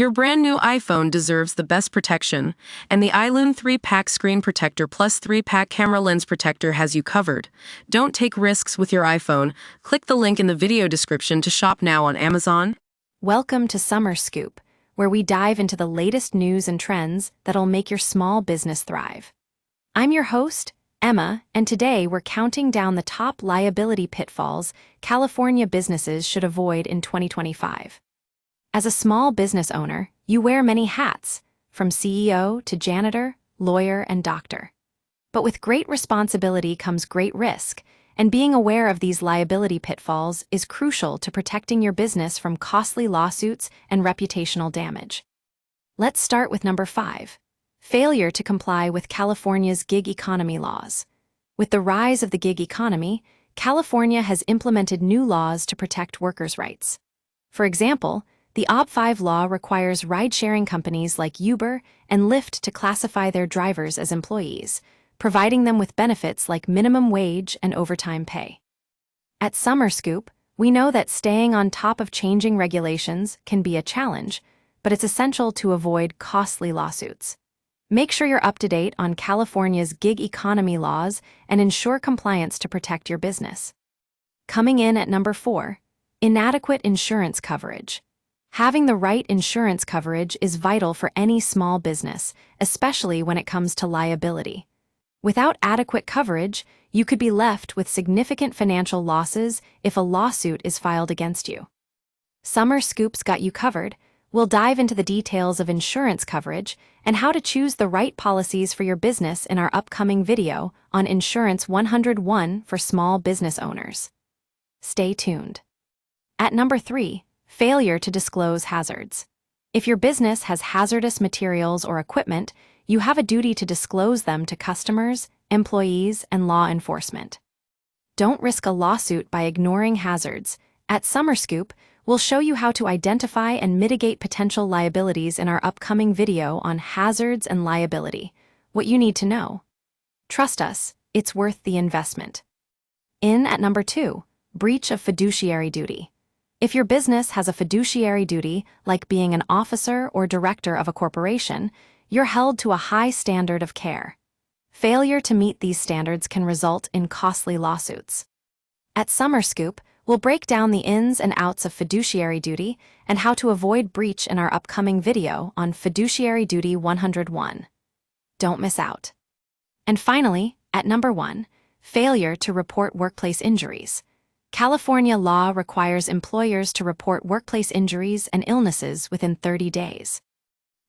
Your brand new iPhone deserves the best protection, and the iLune 3-Pack Screen Protector plus 3-Pack Camera Lens Protector has you covered. Don't take risks with your iPhone. Click the link in the video description to shop now on Amazon. Welcome to Summer Scoop, where we dive into the latest news and trends that'll make your small business thrive. I'm your host, Emma, and today we're counting down the top liability pitfalls California businesses should avoid in 2025. As a small business owner, you wear many hats, from CEO to janitor, lawyer, and doctor. But with great responsibility comes great risk, and being aware of these liability pitfalls is crucial to protecting your business from costly lawsuits and reputational damage. Let's start with number 5. Failure to comply with California's gig economy laws. With the rise of the gig economy, California has implemented new laws to protect workers' rights. For example, the OB5 law requires ride-sharing companies like Uber and Lyft to classify their drivers as employees, providing them with benefits like minimum wage and overtime pay. At Summer Scoop, we know that staying on top of changing regulations can be a challenge, but it's essential to avoid costly lawsuits. Make sure you're up to date on California's gig economy laws and ensure compliance to protect your business. Coming in at number 4, inadequate insurance coverage. Having the right insurance coverage is vital for any small business, especially when it comes to liability. Without adequate coverage, you could be left with significant financial losses if a lawsuit is filed against you. Summer Scoop's got you covered. We'll dive into the details of insurance coverage and how to choose the right policies for your business in our upcoming video on Insurance 101 for small business owners. Stay tuned. At number 3, failure to disclose hazards. If your business has hazardous materials or equipment, you have a duty to disclose them to customers, employees, and law enforcement. Don't risk a lawsuit by ignoring hazards. At Summer Scoop, we'll show you how to identify and mitigate potential liabilities in our upcoming video on hazards and liability. What you need to know. Trust us, it's worth the investment. In at number 2, breach of fiduciary duty. If your business has a fiduciary duty, like being an officer or director of a corporation, you're held to a high standard of care. Failure to meet these standards can result in costly lawsuits. At Summer Scoop, we'll break down the ins and outs of fiduciary duty and how to avoid breach in our upcoming video on Fiduciary Duty 101. Don't miss out. And finally, at number 1, failure to report workplace injuries. California law requires employers to report workplace injuries and illnesses within 30 days.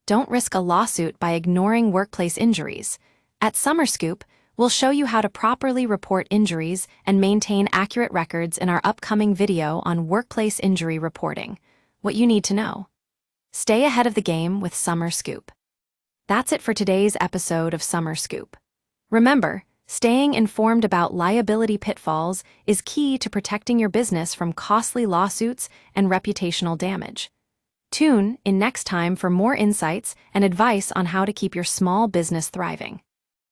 Don't risk a lawsuit by ignoring workplace injuries. At Summer Scoop, we'll show you how to properly report injuries and maintain accurate records in our upcoming video on workplace injury reporting. What you need to know. Stay ahead of the game with Summer Scoop. That's it for today's episode of Summer Scoop. Remember, staying informed about liability pitfalls is key to protecting your business from costly lawsuits and reputational damage. Tune in next time for more insights and advice on how to keep your small business thriving.